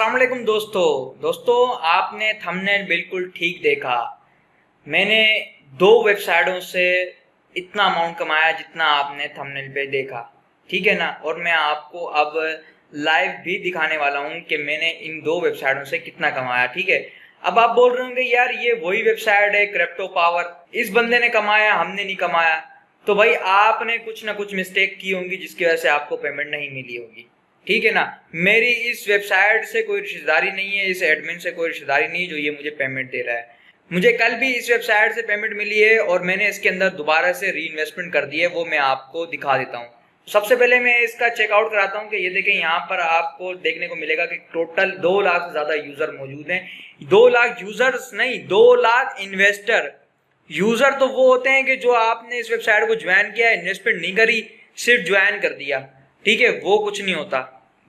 अस्सलाम वालेकुम दोस्तों आपने थंबनेल बिल्कुल ठीक देखा। मैंने दो वेबसाइटों से इतना अमाउंट कमाया जितना आपने थंबनेल पे देखा, ठीक है ना। और मैं आपको अब लाइव भी दिखाने वाला हूँ कि मैंने इन दो वेबसाइटों से कितना कमाया, ठीक है। अब आप बोल रहे होंगे यार ये वही वेबसाइट है क्रिप्टो पावर, इस बंदे ने कमाया हमने नहीं कमाया। तो भाई आपने कुछ ना कुछ मिस्टेक की होंगी जिसकी वजह से आपको पेमेंट नहीं मिली होगी, ठीक है ना। मेरी इस वेबसाइट से कोई रिश्तेदारी नहीं है, इस एडमिन से कोई रिश्तेदारी नहीं जो ये मुझे पेमेंट दे रहा है। मुझे कल भी इस वेबसाइट से पेमेंट मिली है और मैंने इसके अंदर दोबारा से री इन्वेस्टमेंट कर दी है, वो मैं आपको दिखा देता हूँ। सबसे पहले मैं इसका चेकआउट कराता हूँ कि ये देखें, यहाँ पर आपको देखने को मिलेगा कि टोटल 2 लाख से ज्यादा यूजर मौजूद हैं। 2 लाख यूजर्स नहीं, 2 लाख इन्वेस्टर। यूजर तो वो होते हैं कि जो आपने इस वेबसाइट को ज्वाइन किया, इन्वेस्टमेंट नहीं करी, सिर्फ ज्वाइन कर दिया, ठीक है। वो कुछ नहीं होता,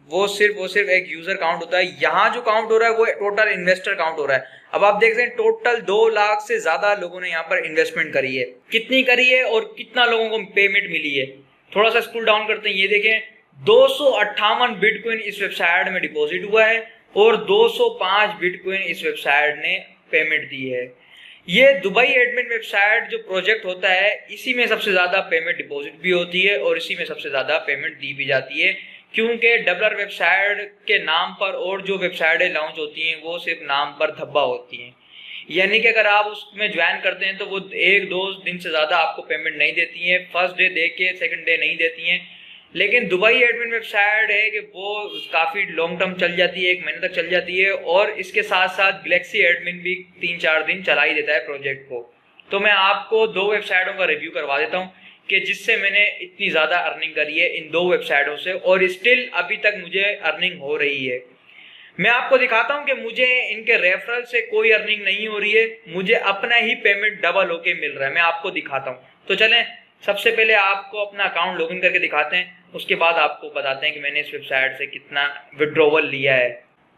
वो सिर्फ एक यूजर काउंट होता है। यहाँ जो काउंट हो रहा है वो टोटल इन्वेस्टर काउंट हो रहा है। अब आप देख सकते हैं टोटल 2 लाख से ज्यादा लोगों ने यहाँ पर इन्वेस्टमेंट करी है। कितनी करी है और कितना लोगों को पेमेंट मिली है, थोड़ा सा स्क्रॉल डाउन करते हैं। ये देखें 258 बिटकॉइन इस वेबसाइट में डिपॉजिट हुआ है और 205 बिटकॉइन इस वेबसाइट ने पेमेंट दी है। ये दुबई एडमिन वेबसाइट जो प्रोजेक्ट होता है, इसी में सबसे ज्यादा पेमेंट डिपॉजिट भी होती है और इसी में सबसे ज्यादा पेमेंट दी भी जाती है, क्योंकि डबलर वेबसाइट के नाम पर और जो वेबसाइटें लॉन्च होती हैं वो सिर्फ नाम पर धब्बा होती हैं। यानी कि अगर आप उसमें ज्वाइन करते हैं तो वो 1-2 दिन से ज्यादा आपको पेमेंट नहीं देती हैं, फर्स्ट डे दे के सेकंड डे नहीं देती हैं। लेकिन दुबई एडमिन वेबसाइट है कि वो काफी लॉन्ग टर्म चल जाती है, 1 महीने तक चल जाती है और इसके साथ साथ गैलेक्सी एडमिन भी 3-4 दिन चला ही देता है प्रोजेक्ट को। तो मैं आपको 2 वेबसाइटों का रिव्यू करवा देता हूँ कि जिससे मैंने इतनी ज्यादा अर्निंग करी है इन 2 वेबसाइटों से और स्टिल अभी तक मुझे अर्निंग हो रही है। मैं आपको दिखाता हूं कि मुझे इनके रेफरल से कोई अर्निंग नहीं हो रही है, मुझे अपना ही पेमेंट डबल होके मिल रहा है। मैं आपको दिखाता हूं, तो चलें सबसे पहले आपको अपना अकाउंट लॉगिन करके दिखाते हैं, उसके बाद आपको बताते हैं कि मैंने इस वेबसाइट से कितना विड्रॉवल लिया है।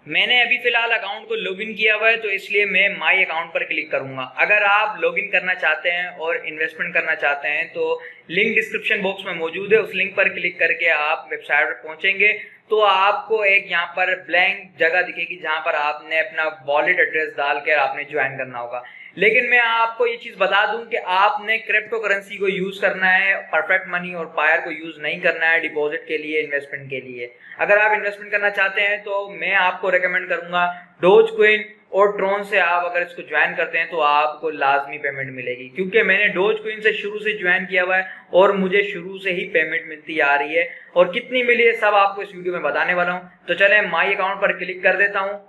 मैंने अभी फिलहाल अकाउंट को लॉगिन किया हुआ है तो इसलिए मैं माई अकाउंट पर क्लिक करूंगा। अगर आप लॉगिन करना चाहते हैं और इन्वेस्टमेंट करना चाहते हैं तो लिंक डिस्क्रिप्शन बॉक्स में मौजूद है, उस लिंक पर क्लिक करके आप वेबसाइट पर पहुंचेंगे तो आपको एक यहाँ पर ब्लैंक जगह दिखेगी जहां पर आपने अपना वॉलेट एड्रेस डालकर आपने ज्वाइन करना होगा। लेकिन मैं आपको ये चीज बता दूं कि आपने क्रिप्टो करेंसी को यूज करना है, परफेक्ट मनी और पायर को यूज नहीं करना है डिपॉजिट के लिए, इन्वेस्टमेंट के लिए। अगर आप इन्वेस्टमेंट करना चाहते हैं तो मैं आपको रेकमेंड करूंगा डोजकॉइन और ट्रोन से आप अगर इसको ज्वाइन करते हैं तो आपको लाजमी पेमेंट मिलेगी, क्योंकि मैंने डोजकॉइन से शुरू से ज्वाइन किया हुआ है और मुझे शुरू से ही पेमेंट मिलती आ रही है और कितनी मिली है सब आपको इस वीडियो में बताने वाला हूं। तो चलें माई अकाउंट पर क्लिक कर देता हूं।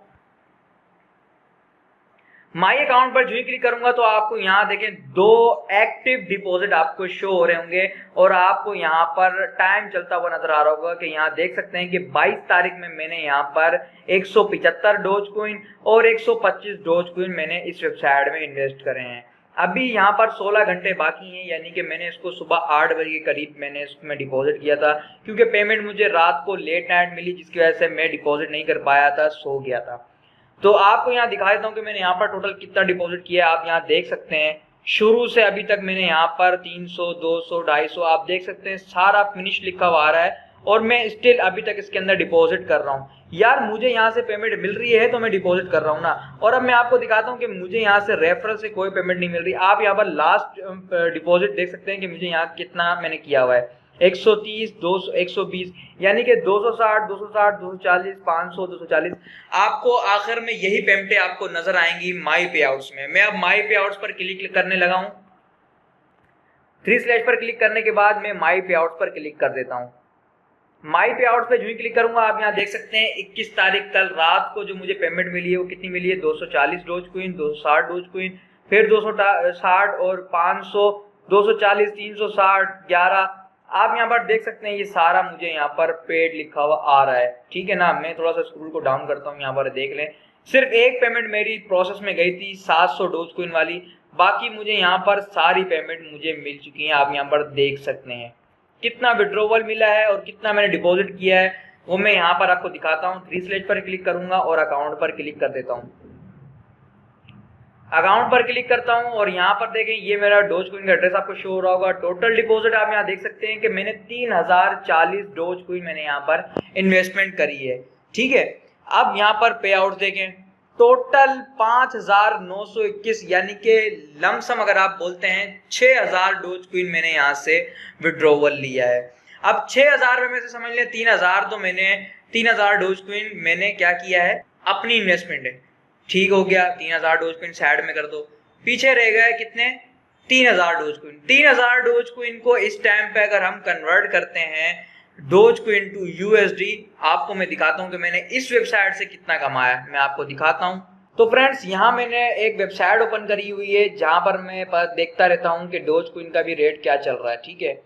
माई अकाउंट पर जो ही क्लिक करूंगा तो आपको यहाँ देखें 2 एक्टिव डिपॉजिट आपको शो हो रहे होंगे और आपको यहाँ पर टाइम चलता हुआ नजर आ रहा होगा कि यहाँ देख सकते हैं कि 22 तारीख में मैंने यहाँ पर 175 डोजकॉइन और 125 डोजकॉइन मैंने इस वेबसाइट में इन्वेस्ट करे हैं। अभी यहाँ पर 16 घंटे बाकी हैं, यानी कि मैंने इसको सुबह 8 बजे के करीब मैंने इसमें डिपॉजिट किया था, क्योंकि पेमेंट मुझे रात को लेट नाइट मिली जिसकी वजह से मैं डिपॉजिट नहीं कर पाया था, सो गया था। तो आपको यहाँ दिखा देता हूँ कि मैंने यहाँ पर टोटल कितना डिपॉजिट किया है। आप यहाँ देख सकते हैं शुरू से अभी तक मैंने यहाँ पर 300, 200, 250 आप देख सकते हैं सारा फिनिश लिखा हुआ आ रहा है और मैं स्टिल अभी तक इसके अंदर डिपॉजिट कर रहा हूँ। यार मुझे यहाँ से पेमेंट मिल रही है तो मैं डिपॉजिट कर रहा हूँ ना। और अब मैं आपको दिखाता हूँ कि मुझे यहाँ से रेफरल से कोई पेमेंट नहीं मिल रही। आप यहाँ पर लास्ट डिपॉजिट देख सकते हैं कि मुझे यहाँ कितना मैंने किया हुआ है, 130, 200, 120, यानी कि 260, 260, 240, 500, 240। आपको आखिर में यही पेमेंटें आपको नजर आएंगी माई पे आउट्स में। मैं अब माई पे आउट्स पर क्लिक करने लगा हूं। 3 स्लैश पर क्लिक करने के बाद मैं माई पे आउट्स पर क्लिक कर देता हूं। माई पे आउट्स पे जो ही क्लिक करूंगा आप यहाँ देख सकते हैं 21 तारीख कल रात को जो मुझे पेमेंट मिली है वो कितनी मिली है, 240 डोजकॉइन, 260 डोजकॉइन, फिर 260 और 500, 240, 360, 11। आप यहाँ पर देख सकते हैं ये सारा मुझे यहाँ पर पेड लिखा हुआ आ रहा है, ठीक है ना। मैं थोड़ा सा स्क्रोल को डाउन करता हूँ, यहाँ पर देख लें सिर्फ एक पेमेंट मेरी प्रोसेस में गई थी 700 डोजकॉइन वाली, बाकी मुझे यहाँ पर सारी पेमेंट मुझे मिल चुकी है। आप यहाँ पर देख सकते हैं कितना विड्रॉवल मिला है और कितना मैंने डिपॉजिट किया है वो मैं यहाँ पर आपको दिखाता हूँ। 3 स्लैश पर क्लिक करूंगा और अकाउंट पर क्लिक कर देता हूँ। अकाउंट पर क्लिक करता हूं और यहाँ पर देखें ये मेरा डोजकॉइन का एड्रेस आपको शो हो रहा होगा। टोटल डिपॉजिट आप यहाँ देख सकते हैं कि मैंने 3040 डोजकॉइन मैंने यहाँ पर इन्वेस्टमेंट करी है, ठीक है। अब यहाँ पर पे आउट देखें, टोटल 5,921, यानी कि लमसम अगर आप बोलते हैं 6,000 डोज क्वीन मैंने यहाँ से विड्रॉवल लिया है। अब 6,000 में से समझ लें 3,000 तो मैंने 3,000 डोज क्वीन मैंने क्या किया है, अपनी इन्वेस्टमेंट है। ठीक हो गया, 3,000 डोज क्वीन साइड में कर दो, पीछे रह गए कितने, 3,000 डोज क्वीन। 3,000 डोज क्वीन को इस टाइम पे अगर हम कन्वर्ट करते हैं डोज क्वीन टू यूएसडी, आपको मैं दिखाता हूं कि मैंने इस वेबसाइट से कितना कमाया, मैं आपको दिखाता हूं। तो फ्रेंड्स यहाँ मैंने एक वेबसाइट ओपन करी हुई है जहां पर मैं देखता रहता हूं कि डोज क्वीन का भी रेट क्या चल रहा है। ठीक है,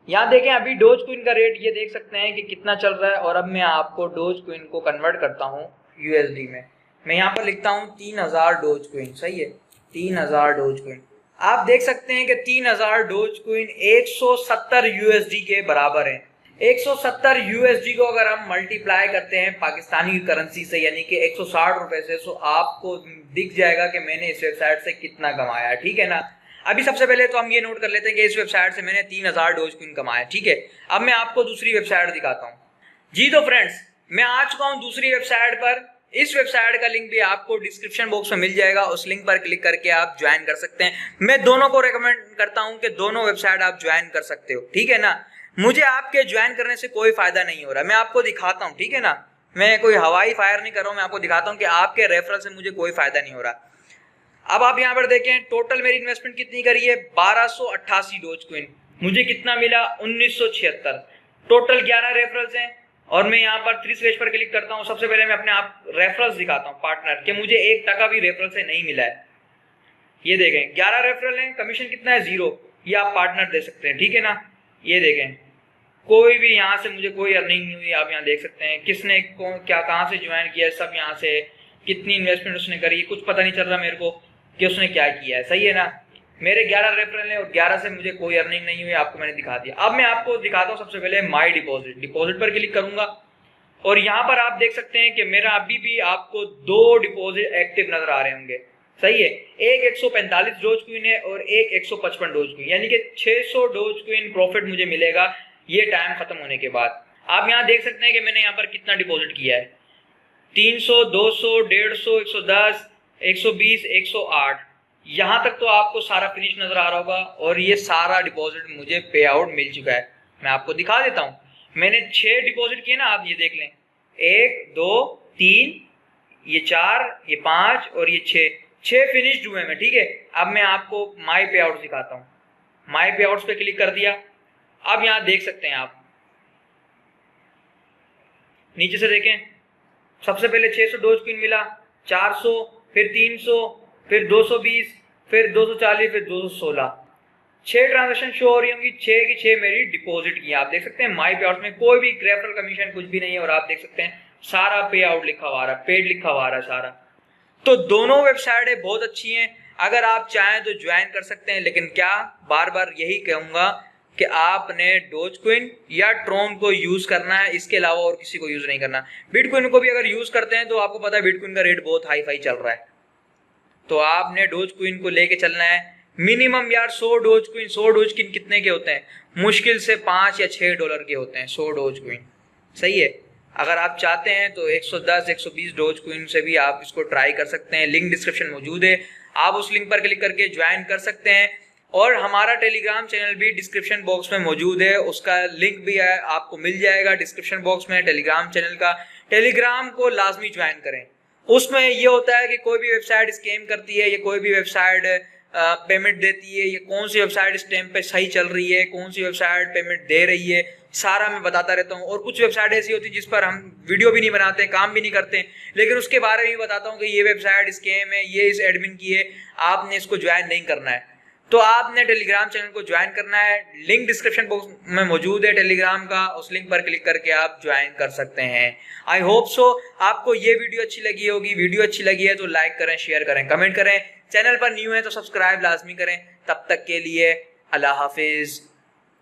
यहाँ देखें अभी डोज क्वीन का रेट ये देख सकते हैं कि कितना चल रहा है, और अब मैं आपको डोज क्वीन को कन्वर्ट करता हूँ यूएसडी में। मैं यहाँ पर लिखता हूँ 3,000 डोज क्वीन, सही है, 3,000 डोज क्वीन। आप देख सकते हैं कि 3,000 डोज क्वीन 170 यूएसडी के बराबर है। 170 यूएसडी को अगर हम मल्टीप्लाई करते हैं पाकिस्तानी करेंसी से, यानी कि 160 रुपए से, तो आपको दिख जाएगा कि मैंने इस वेबसाइट से कितना कमाया। ठीक है ना। अभी सबसे पहले तो हम ये नोट कर लेते हैं कि इस वेबसाइट से मैंने 3,000 डोज क्वीन कमाया। ठीक है, अब मैं आपको दूसरी वेबसाइट दिखाता हूँ जी। तो फ्रेंड्स मैं आ चुका हूँ दूसरी वेबसाइट पर। इस वेबसाइट का लिंक भी आपको डिस्क्रिप्शन बॉक्स में मिल जाएगा, उस लिंक पर क्लिक करके आप ज्वाइन कर सकते हैं। मैं दोनों को रेकमेंड करता हूं कि दोनों वेबसाइट आप ज्वाइन कर सकते हो। ठीक है ना, मुझे आपके ज्वाइन करने से कोई फायदा नहीं हो रहा, मैं आपको दिखाता हूं। ठीक है ना, मैं कोई हवाई फायर नहीं कर रहा हूं, मैं आपको दिखाता हूं कि आपके रेफरल से मुझे कोई फायदा नहीं हो रहा। अब आप यहाँ पर देखें टोटल मेरी इन्वेस्टमेंट कितनी करी है, 1288 डोज क्वीन। मुझे कितना मिला, 1976। टोटल 11 रेफरल्स हैं, और मैं यहाँ पर 3 स्लैश पर क्लिक करता हूँ। सबसे पहले मैं अपने आप रेफरल्स दिखाता हूँ पार्टनर के, मुझे 1 टका भी रेफरल से नहीं मिला है। ये देखें 11 रेफरल हैं, कमीशन कितना है, 0। ये आप पार्टनर दे सकते हैं। ठीक है ना, ये देखें कोई भी यहाँ से मुझे कोई अर्निंग नहीं हुई। आप यहाँ देख सकते हैं किसने क्या कहाँ से ज्वाइन किया, सब यहाँ से कितनी इन्वेस्टमेंट उसने करी, कुछ पता नहीं चल रहा मेरे को कि उसने क्या किया है। सही है ना, मेरे 11 रेफरल हैं और 11 से मुझे कोई अर्निंग नहीं हुई, आपको मैंने दिखा दिया। अब मैं आपको दिखाता हूँ सबसे पहले माई डिपॉजिट। डिपॉजिट पर क्लिक करूंगा और यहाँ पर आप देख सकते हैं कि मेरा अभी भी आपको 2 डिपॉजिट एक्टिव नजर आ रहे होंगे। सही है, एक 145 डोज क्वीन है और एक 155 डोज क्वीन, यानी कि 600 डोज क्वीन प्रॉफिट मुझे मिलेगा ये टाइम खत्म होने के बाद। आप यहाँ देख सकते हैं कि मैंने यहाँ पर कितना डिपॉजिट किया है, 300, 200, 150, 110, 120, 108। यहाँ तक तो आपको सारा फिनिश नजर आ रहा होगा, और ये सारा डिपॉजिट मुझे पे आउट मिल चुका है। मैं आपको दिखा देता हूँ, मैंने 6 डिपॉजिट किए ना, आप ये देख लें, 1, 2, 3, ये 4, ये 5 और ये 6 फिनिश्ड हुए हैं। ठीक है, अब मैं आपको माई पे आउट दिखाता हूँ। माई पे आउट्स पे क्लिक कर दिया। अब यहाँ देख सकते हैं आप नीचे से देखें, सबसे पहले 600 डोज क्वीन मिला, 400, फिर 300, फिर 220, फिर 240, फिर 216। 6 ट्रांजेक्शन शो हो रही होंगी, 6 की 6 मेरी डिपॉजिट की। आप देख सकते हैं माई पे आउट में कोई भी रेफरल कमीशन कुछ भी नहीं है, और आप देख सकते हैं सारा पे आउट लिखा हुआ रहा, पेड लिखा हुआ रहा सारा। तो दोनों वेबसाइटें बहुत अच्छी हैं, अगर आप चाहें तो ज्वाइन कर सकते हैं। लेकिन क्या बार बार यही कहूंगा कि आपने डोज क्वीन या ट्रोन को यूज करना है, इसके अलावा और किसी को यूज नहीं करना। बिटकॉइन को भी अगर यूज करते हैं तो आपको पता है बिटकॉइन का रेट बहुत हाई फाई चल रहा है, तो आपने डोज क्वीन को लेके चलना है मिनिमम यार 100 डोज क्वीन। 100 डोज क्वीन कितने के होते हैं, मुश्किल से $5 या $6 के होते हैं 100 डोज क्वीन। सही है, अगर आप चाहते हैं तो 110, 120 डोज क्वीन से भी आप इसको ट्राई कर सकते हैं। लिंक डिस्क्रिप्शन मौजूद है, आप उस लिंक पर क्लिक करके ज्वाइन कर सकते हैं। और हमारा टेलीग्राम चैनल भी डिस्क्रिप्शन बॉक्स में मौजूद है, उसका लिंक भी है, आपको मिल जाएगा डिस्क्रिप्शन बॉक्स में टेलीग्राम चैनल का। टेलीग्राम को लाजमी ज्वाइन करें। उसमें ये होता है कि कोई भी वेबसाइट स्कैम करती है, या कोई भी वेबसाइट पेमेंट देती है, ये कौन सी वेबसाइट इस टाइम पे सही चल रही है, कौन सी वेबसाइट पेमेंट दे रही है, सारा मैं बताता रहता हूँ। और कुछ वेबसाइट ऐसी होती है जिस पर हम वीडियो भी नहीं बनाते, काम भी नहीं करते, लेकिन उसके बारे में बताता हूँ कि ये वेबसाइट स्कैम है, ये इस एडमिन की है, आपने इसको ज्वाइन नहीं करना है। तो आपने टेलीग्राम चैनल को ज्वाइन करना है, लिंक डिस्क्रिप्शन बॉक्स में मौजूद है टेलीग्राम का, उस लिंक पर क्लिक करके आप ज्वाइन कर सकते हैं। आई होप सो आपको ये वीडियो अच्छी लगी होगी। वीडियो अच्छी लगी है तो लाइक करें, शेयर करें, कमेंट करें। चैनल पर न्यू है तो सब्सक्राइब लाजमी करें। तब तक के लिए अल्लाह हाफिज।